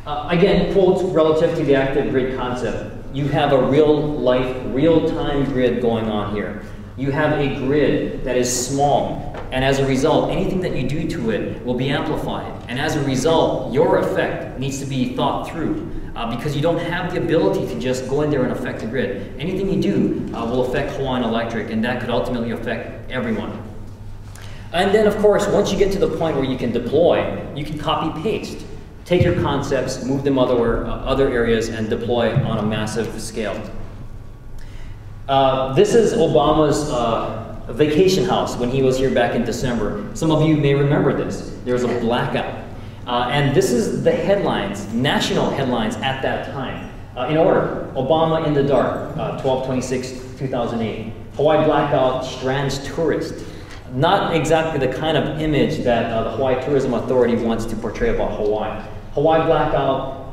Again, quotes relative to the active grid concept. You have a real-life, real-time grid going on here. You have a grid that is small, and as a result, anything that you do to it will be amplified. And as a result, your effect needs to be thought through because you don't have the ability to just go in there and affect the grid. Anything you do will affect Hawaiian Electric, and that could ultimately affect everyone. And then, of course, once you get to the point where you can deploy, you can copy-paste. Take your concepts, move them other areas, and deploy on a massive scale. This is Obama's vacation house when he was here back in December. Some of you may remember this. There was a blackout. And this is the headlines, national headlines at that time. In order, Obama in the dark, 12/26/2008. Hawaii blackout strands tourist. Not exactly the kind of image that the Hawaii Tourism Authority wants to portray about Hawaii. Hawaii blackout,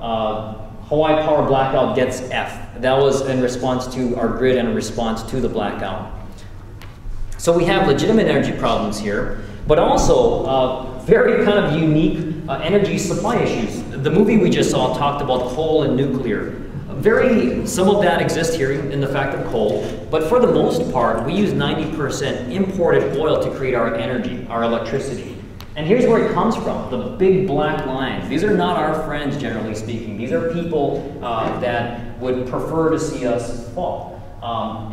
Hawaii power blackout gets F. That was in response to our grid and in response to the blackout. So we have legitimate energy problems here, but also very kind of unique energy supply issues. The movie we just saw talked about coal and nuclear. Some of that exists here in the fact of coal, but for the most part, we use 90% imported oil to create our energy, our electricity. And here's where it comes from, the big black lines. These are not our friends, generally speaking. These are people that would prefer to see us fall.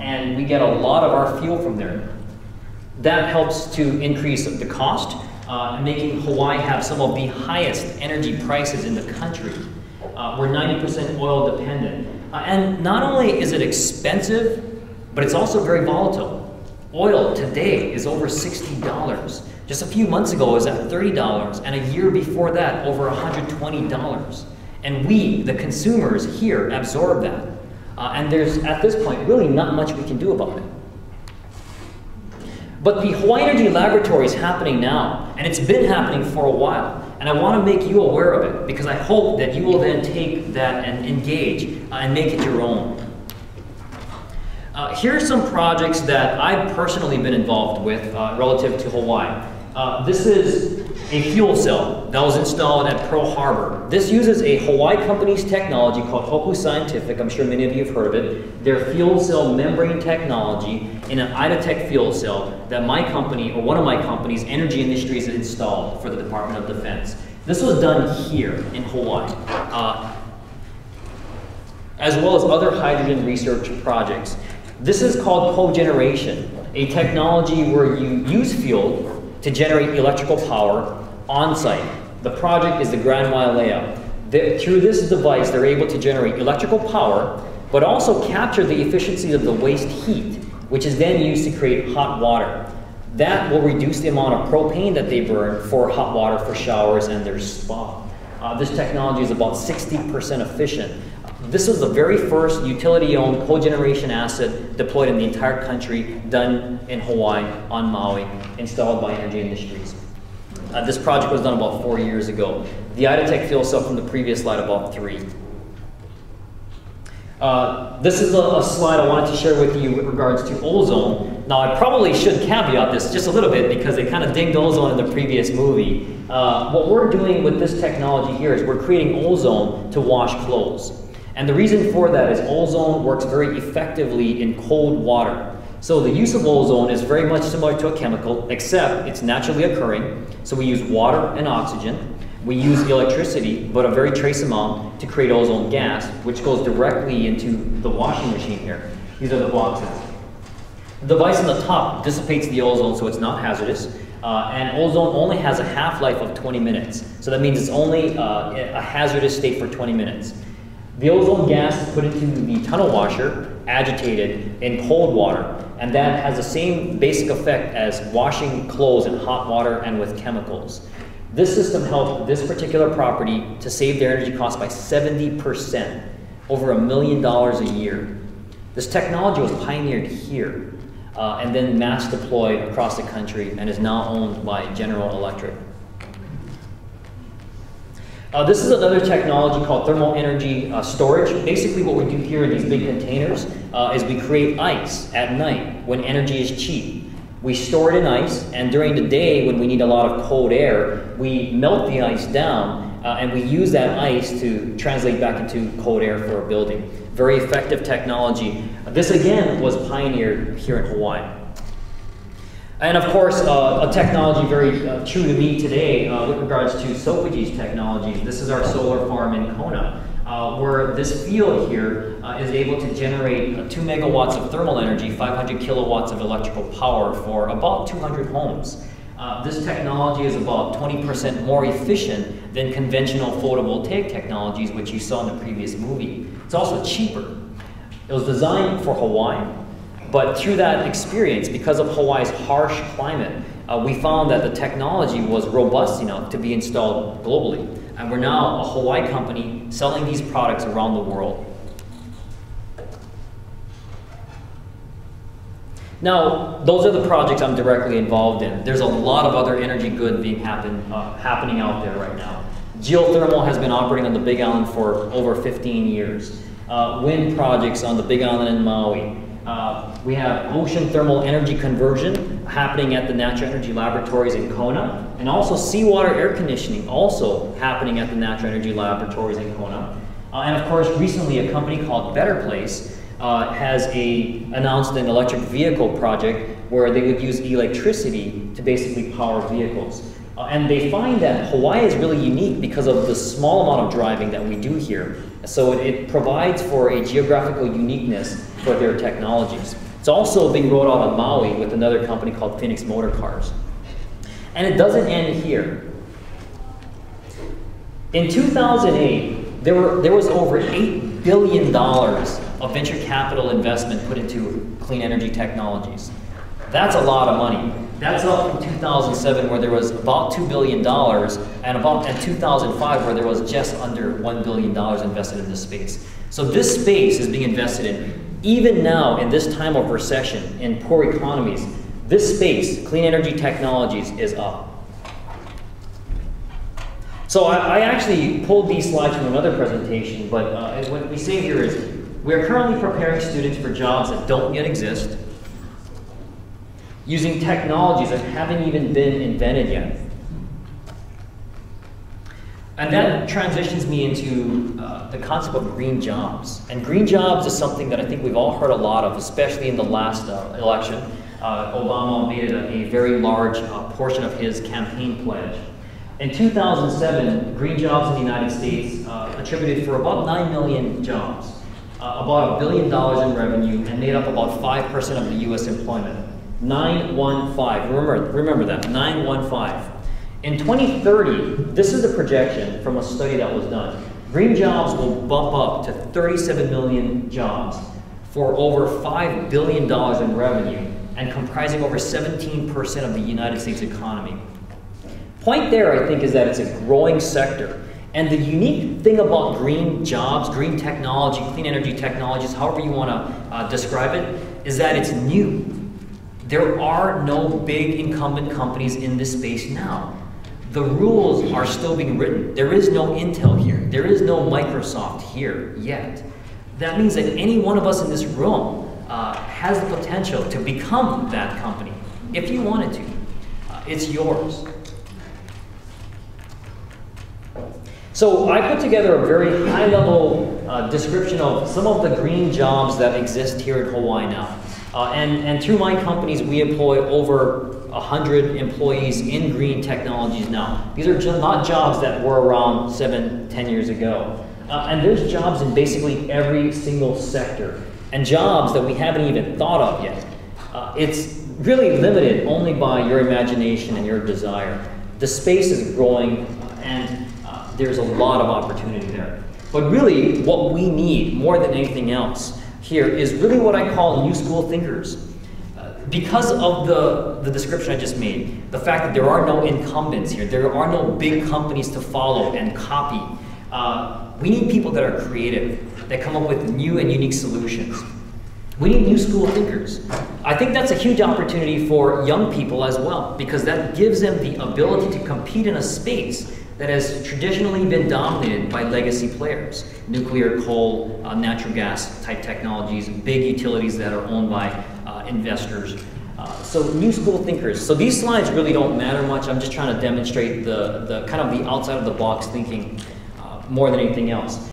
And we get a lot of our fuel from there. That helps to increase the cost, making Hawaii have some of the highest energy prices in the country. We're 90% oil dependent. And not only is it expensive, but it's also very volatile. Oil today is over $60. Just a few months ago, it was at $30, and a year before that, over $120. And we, the consumers here, absorb that. And there's, at this point, really not much we can do about it. But the Hawaii Energy Laboratory is happening now, and it's been happening for a while. And I want to make you aware of it, because I hope that you will then take that and engage and make it your own. Here are some projects that I've personally been involved with relative to Hawaii. This is a fuel cell that was installed at Pearl Harbor. This uses a Hawaii company's technology called Hoku Scientific. I'm sure many of you have heard of it. Their fuel cell membrane technology in an Idatech fuel cell that my company, or one of my companies, Energy Industries, installed for the Department of Defense. This was done here in Hawaii, as well as other hydrogen research projects. This is called cogeneration, a technology where you use fuel to generate electrical power on-site. The project is the Grand Mile layout. Through this device, they're able to generate electrical power, but also capture the efficiency of the waste heat, which is then used to create hot water. That will reduce the amount of propane that they burn for hot water for showers and their spa. This technology is about 60% efficient. This was the very first utility-owned cogeneration asset deployed in the entire country, done in Hawaii, on Maui, installed by Energy Industries. This project was done about 4 years ago. The Idatech fuel cell from the previous slide, about 3. This is a slide I wanted to share with you with regards to ozone. Now, I probably should caveat this just a little bit because they kind of dinged ozone in the previous movie. What we're doing with this technology here is we're creating ozone to wash clothes. And the reason for that is ozone works very effectively in cold water. So the use of ozone is very much similar to a chemical, except it's naturally occurring. So we use water and oxygen. We use electricity, but a very trace amount, to create ozone gas, which goes directly into the washing machine here. These are the boxes. The device on the top dissipates the ozone, so it's not hazardous. And ozone only has a half-life of 20 minutes. So that means it's only a hazardous state for 20 minutes. The ozone gas is put into the tunnel washer, agitated in cold water, and that has the same basic effect as washing clothes in hot water and with chemicals. This system helped this particular property to save their energy costs by 70%, over $1 million a year. This technology was pioneered here and then mass deployed across the country and is now owned by General Electric. This is another technology called thermal energy storage. Basically what we do here in these big containers is we create ice at night when energy is cheap. We store it in ice, and during the day when we need a lot of cold air, we melt the ice down and we use that ice to translate back into cold air for a building. Very effective technology. This again was pioneered here in Hawaii. And of course, a technology very true to me today with regards to Sopogy's technology. This is our solar farm in Kona, where this field here is able to generate 2 megawatts of thermal energy, 500 kilowatts of electrical power for about 200 homes. This technology is about 20% more efficient than conventional photovoltaic technologies, which you saw in the previous movie. It's also cheaper. It was designed for Hawaii, but through that experience, because of Hawaii's harsh climate, we found that the technology was robust enough to be installed globally. And we're now a Hawaii company selling these products around the world. Now, those are the projects I'm directly involved in. There's a lot of other energy good happening out there right now. Geothermal has been operating on the Big Island for over 15 years. Wind projects on the Big Island in Maui. We have ocean thermal energy conversion happening at the Natural Energy Laboratories in Kona, and also seawater air conditioning also happening at the Natural Energy Laboratories in Kona. And of course, recently a company called Better Place has announced an electric vehicle project where they would use electricity to basically power vehicles. And they find that Hawaii is really unique because of the small amount of driving that we do here. So it provides for a geographical uniqueness for their technologies. It's also being rolled out on Maui with another company called Phoenix Motor Cars. And it doesn't end here. In 2008, there was over $8 billion of venture capital investment put into clean energy technologies. That's a lot of money. That's up from 2007, where there was about $2 billion, and 2005, where there was just under $1 billion invested in this space. So this space is being invested in. Even now, in this time of recession, in poor economies, this space, clean energy technologies, is up. So I actually pulled these slides from another presentation, but what we say here is, we are currently preparing students for jobs that don't yet exist, using technologies that haven't even been invented yet. And that transitions me into the concept of green jobs. And green jobs is something that I think we've all heard a lot of, especially in the last election. Obama made it a very large portion of his campaign pledge. In 2007, green jobs in the United States attributed for about 9 million jobs, about $1 billion in revenue, and made up about 5% of the US employment. 915, remember that, 915. In 2030, this is the projection from a study that was done. Green jobs will bump up to 37 million jobs for over $5 billion in revenue and comprising over 17% of the United States economy. Point there, I think, is that it's a growing sector. And the unique thing about green jobs, green technology, clean energy technologies, however you want to describe it, is that it's new. There are no big incumbent companies in this space now. The rules are still being written. There is no Intel here. There is no Microsoft here yet. That means that any one of us in this room has the potential to become that company, if you wanted to. It's yours. So I put together a very high-level description of some of the green jobs that exist here in Hawaii now. And through my companies, we employ over 100 employees in green technologies now. These are not jobs that were around 7, 10 years ago. And there's jobs in basically every single sector, and jobs that we haven't even thought of yet. It's really limited only by your imagination and your desire. The space is growing, and there's a lot of opportunity there. But really, what we need more than anything else here is really what I call new school thinkers. Because of the description I just made, the fact that there are no incumbents here, there are no big companies to follow and copy, we need people that are creative, that come up with new and unique solutions. We need new school thinkers. I think that's a huge opportunity for young people as well, because that gives them the ability to compete in a space that has traditionally been dominated by legacy players. Nuclear, coal, natural gas type technologies, big utilities that are owned by investors. So new school thinkers. So these slides really don't matter much. I'm just trying to demonstrate the kind of the outside of the box thinking more than anything else.